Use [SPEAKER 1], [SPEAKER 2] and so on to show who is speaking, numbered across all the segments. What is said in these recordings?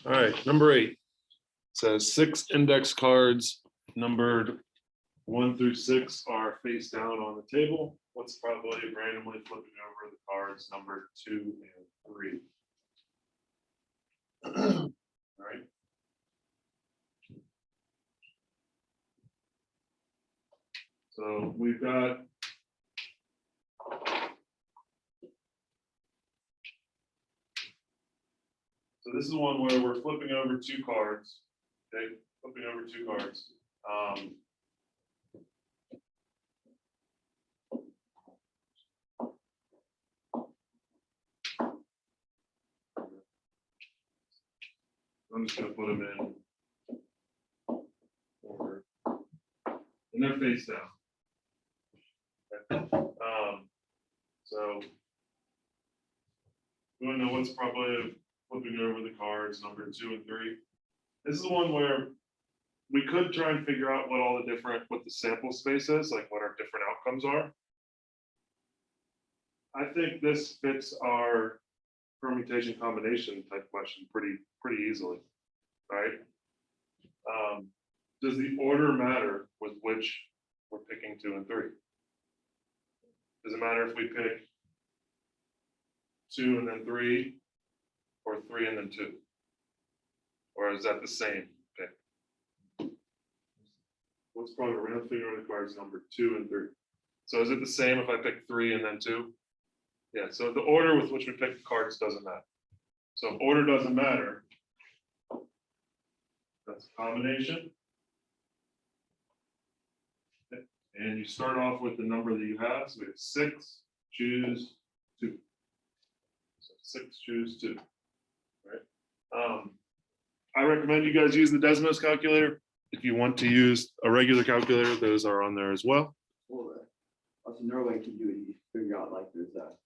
[SPEAKER 1] All right, number 8 says 6 index cards numbered 1 through 6 are face down on the table. What's the probability of randomly flipping over the cards numbered 2 and 3? All right. So we've got so this is one where we're flipping over 2 cards. Okay, flipping over 2 cards. I'm just going to put them in order, and they're face down. Okay. So you want to know what's the probability of flipping over the cards number 2 and 3? This is the one where we could try and figure out what the sample space is, like what our different outcomes are. I think this fits our permutation combination type question pretty easily, right? Does the order matter with which we're picking 2 and 3? Does it matter if we pick 2 and then 3, or 3 and then 2? Or is that the same pick? What's probably around figure out the cards number 2 and 3? So is it the same if I pick 3 and then 2? Yeah, so the order with which we pick the cards doesn't matter. So if order doesn't matter, that's a combination. And you start off with the number that you have. So we have 6, choose 2. So 6, choose 2. Right. I recommend you guys use the Desmos calculator. If you want to use a regular calculator, those are on there as well.
[SPEAKER 2] Well, also another way to do it, you figure out like there's a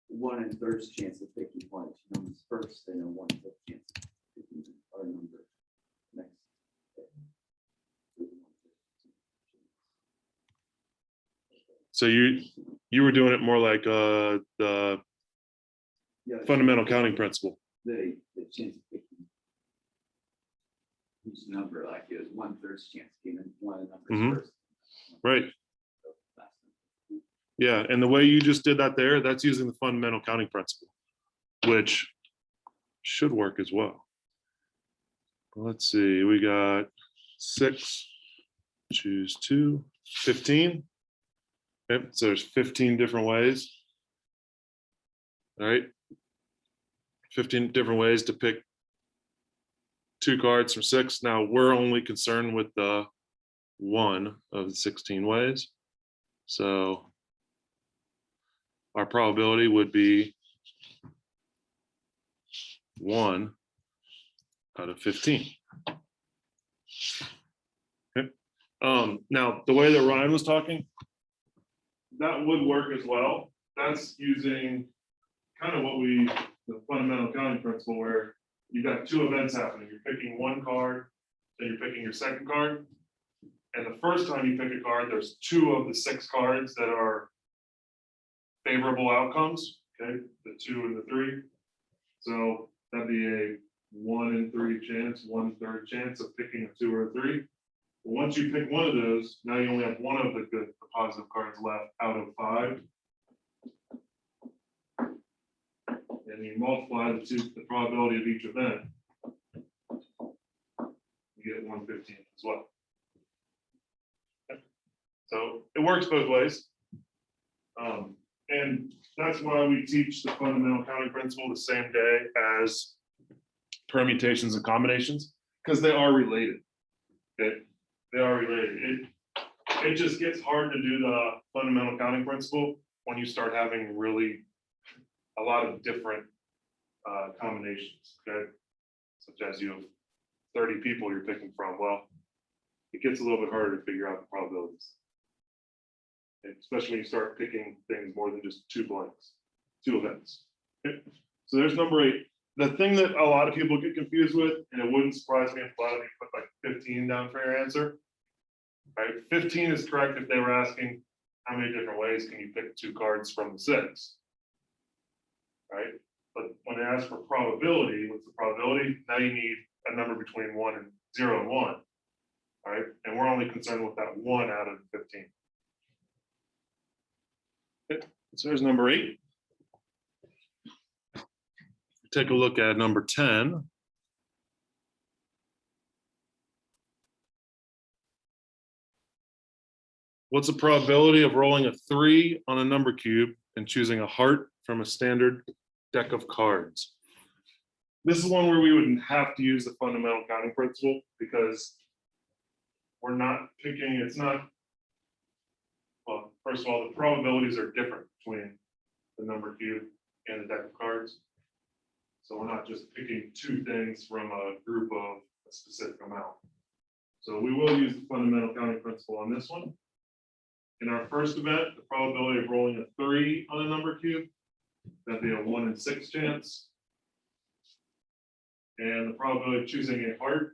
[SPEAKER 2] 1 in 3rd chance of picking one or 2 numbers first, and a 1 in 5th chance of picking our number next.
[SPEAKER 1] So you were doing it more like the fundamental counting principle.
[SPEAKER 2] The chance of picking each number, like it was 1/3 chance of getting one of the numbers first.
[SPEAKER 1] Right. Yeah, and the way you just did that there, that's using the fundamental counting principle, which should work as well. Let's see, we got 6, choose 2, 15. Okay, so there's 15 different ways. All right. 15 different ways to pick 2 cards from 6. Now we're only concerned with the 1 of the 16 ways. So our probability would be 1 out of 15. Okay. Now the way that Ryan was talking, that would work as well. That's using kind of the fundamental counting principle, where you got 2 events happening. You're picking 1 card, then you're picking your second card. And the first time you pick a card, there's 2 of the 6 cards that are favorable outcomes. Okay, the 2 and the 3. So that'd be a 1 in 3 chance, 1/3 chance of picking a 2 or a 3. But once you pick one of those, now you only have 1 of the good, the positive cards left out of 5. And you multiply the probability of each event, you get 1/15 as well. Okay. So it works both ways. And that's why we teach the fundamental counting principle the same day as permutations and combinations, because they are related. Okay, they are related. It just gets hard to do the fundamental counting principle when you start having really a lot of different combinations. Okay, such as you have 30 people you're picking from. Well, it gets a little bit harder to figure out the probabilities. Especially when you start picking things more than just 2 blanks, 2 events. Okay. So there's number 8. The thing that a lot of people get confused with, and it wouldn't surprise me if a lot of you put like 15 down for your answer. Right, 15 is correct if they were asking how many different ways can you pick 2 cards from the 6. Right, But when they ask for probability, what's the probability? Now you need a number between 0 and 1. All right, and we're only concerned with that 1 out of 15. Okay, so there's number 8. Take a look at number 10. What's the probability of rolling a 3 on a number cube and choosing a heart from a standard deck of cards? This is one where we wouldn't have to use the fundamental counting principle because we're not picking, it's not, well, first of all, the probabilities are different between the number cube and the deck of cards. So we're not just picking 2 things from a group of a specific amount. So we will use the fundamental counting principle on this one. In our first event, the probability of rolling a 3 on a number cube, that'd be a 1 in 6 chance. And the probability of choosing a heart.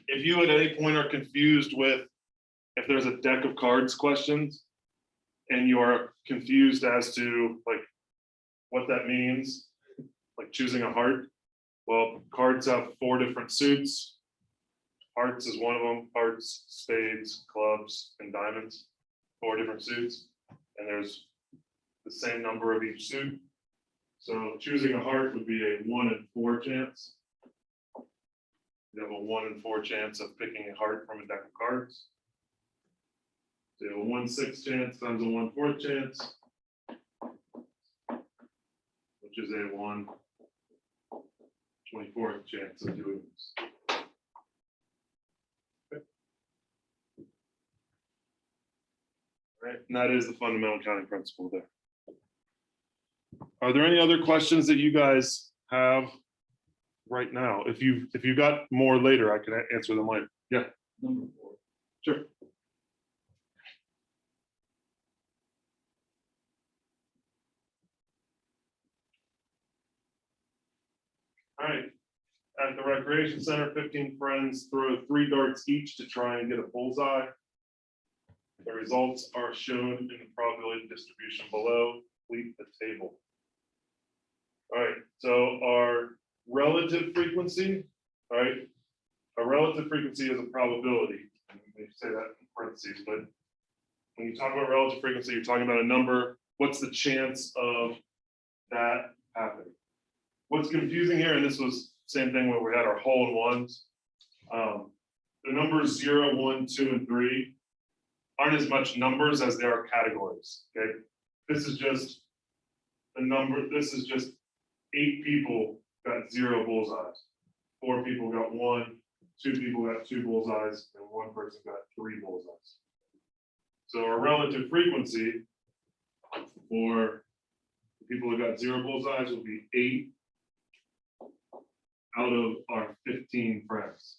[SPEAKER 1] If you at any point are confused with if there's a deck of cards questions and you are confused as to like what that means, like choosing a heart, well, cards have 4 different suits. Hearts is one of them, hearts, spades, clubs, and diamonds. 4 different suits, and there's the same number of each suit. So choosing a heart would be a 1 in 4 chance. You have a 1 in 4 chance of picking a heart from a deck of cards. So you have a 1 6 chance times a 1 4 chance, which is a 1 24th chance of doing this. Right, and that is the fundamental counting principle there. Are there any other questions that you guys have right now? If you got more later, I can answer them later. Yeah.
[SPEAKER 2] Number 4.
[SPEAKER 1] Sure. All right. At the recreation center, 15 friends throw 3 darts each to try and get a bullseye. The results are shown in the probability distribution below. Complete the table. All right, so our relative frequency, all right, a relative frequency is a probability. And they say that in parentheses, but when you talk about relative frequency, you're talking about a number. What's the chance of that happening? What's confusing here, and this was same thing where we had our hole in ones. The numbers 0, 1, 2, and 3 aren't as much numbers as they are categories. Okay, this is just the number. This is just 8 people got 0 bullseyes. 4 people got 1. 2 people got 2 bullseyes, and 1 person got 3 bullseyes. So our relative frequency for the people who got 0 bullseyes will be 8 out of our 15 friends.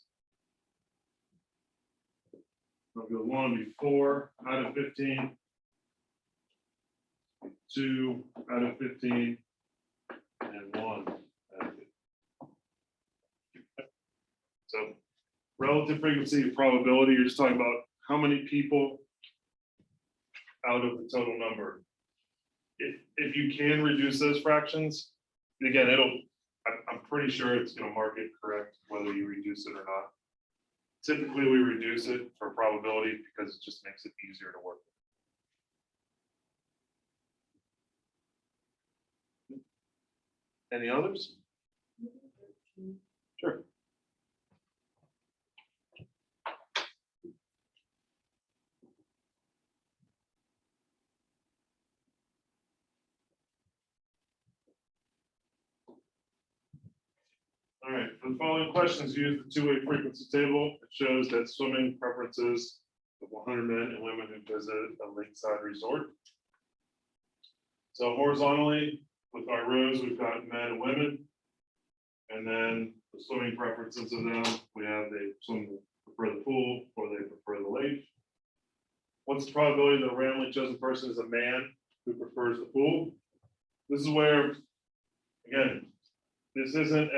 [SPEAKER 1] So the 1 will be 4 out of 15, 2 out of 15, and 1 out of 15. So relative frequency and probability, you're just talking about how many people out of the total number. If you can reduce those fractions, again, I'm pretty sure it's going to mark it correct whether you reduce it or not. Typically, we reduce it for probability because it just makes it easier to work with. Any others? Sure. All right, for the following questions, use the 2-way frequency table. It shows that swimming preferences of 100 men and women who visit a lakeside resort. So horizontally, with our rows, we've got men and women. And then the swimming preferences of them, we have some prefer the pool or they prefer the lake. What's the probability that a randomly chosen person is a man who prefers the pool? This is where, again, this isn't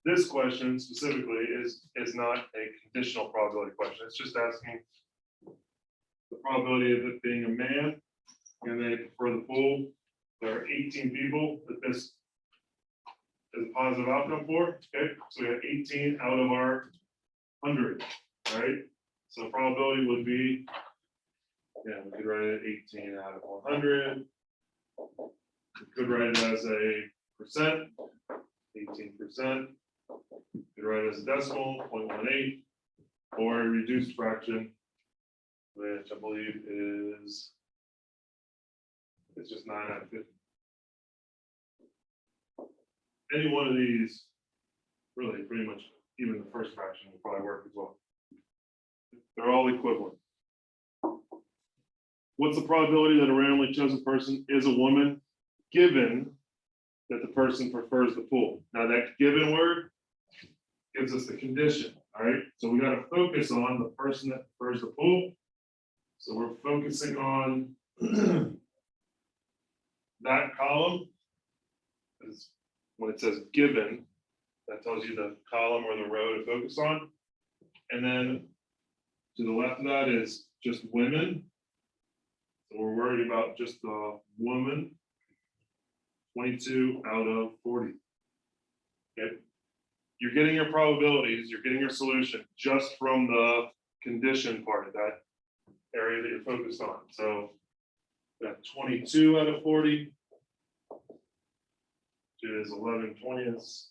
[SPEAKER 1] this question specifically is not a conditional probability question. It's just asking the probability of it being a man and they prefer the pool. there are 18 people that this is a positive outcome for, okay? So we have 18 out of our 100, all right? So probability would be, yeah, we could write it 18 out of 100. We could write it as a percent, 18%. Could write it as a decimal, 0.18, or a reduced fraction, which I believe is, it's just 9 out of 50. Any one of these, really, pretty much, even the first fraction will probably work as well. They're all equivalent. What's the probability that a randomly chosen person is a woman, given that the person prefers the pool? Now, that given word gives us the condition, all right? So we got to focus on the person that prefers the pool. So we're focusing on that column. Is when it says given, that tells you the column or the row to focus on. And then to the left of that is just women. So we're worried about just the woman. 22 out of 40. Okay. You're getting your probabilities, you're getting your solution just from the condition part of that area that you're focused on. So that 22 out of 40 is 11/20.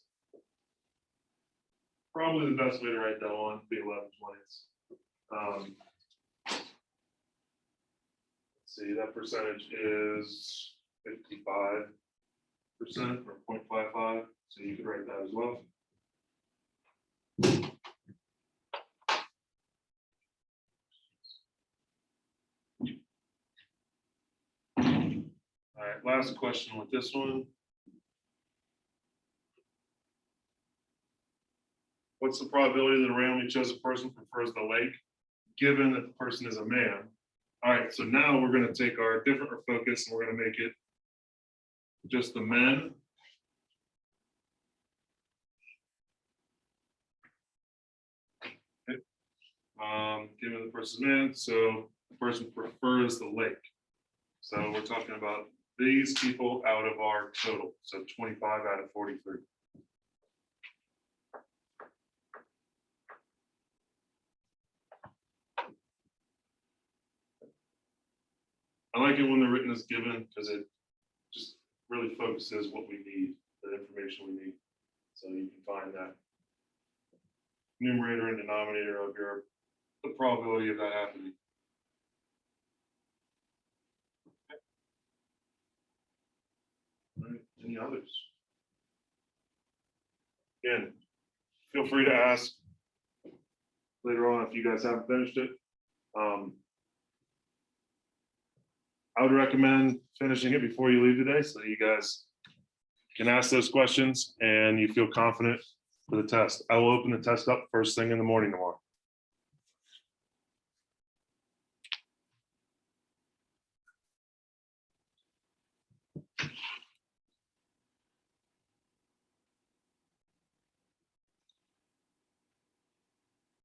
[SPEAKER 1] Probably the best way to write that one, be 11/20. Let's see, that percentage is 55% or 0.55. So you could write that as well. All right, last question with this one. What's the probability that a randomly chosen person prefers the lake, given that the person is a man? All right, so now we're going to take our different focus and we're going to make it just the men. Okay. Given the person's man, so the person prefers the lake. So we're talking about these people out of our total. So 25 out of 43. I like it when they're written as given because it just really focuses what we need, the information we need. So you can find that numerator and denominator of your, the probability of that happening. All right, any others? Again, feel free to ask later on if you guys haven't finished it. I would recommend finishing it before you leave today so you guys can ask those questions and you feel confident for the test. I will open the test up first thing in the morning tomorrow.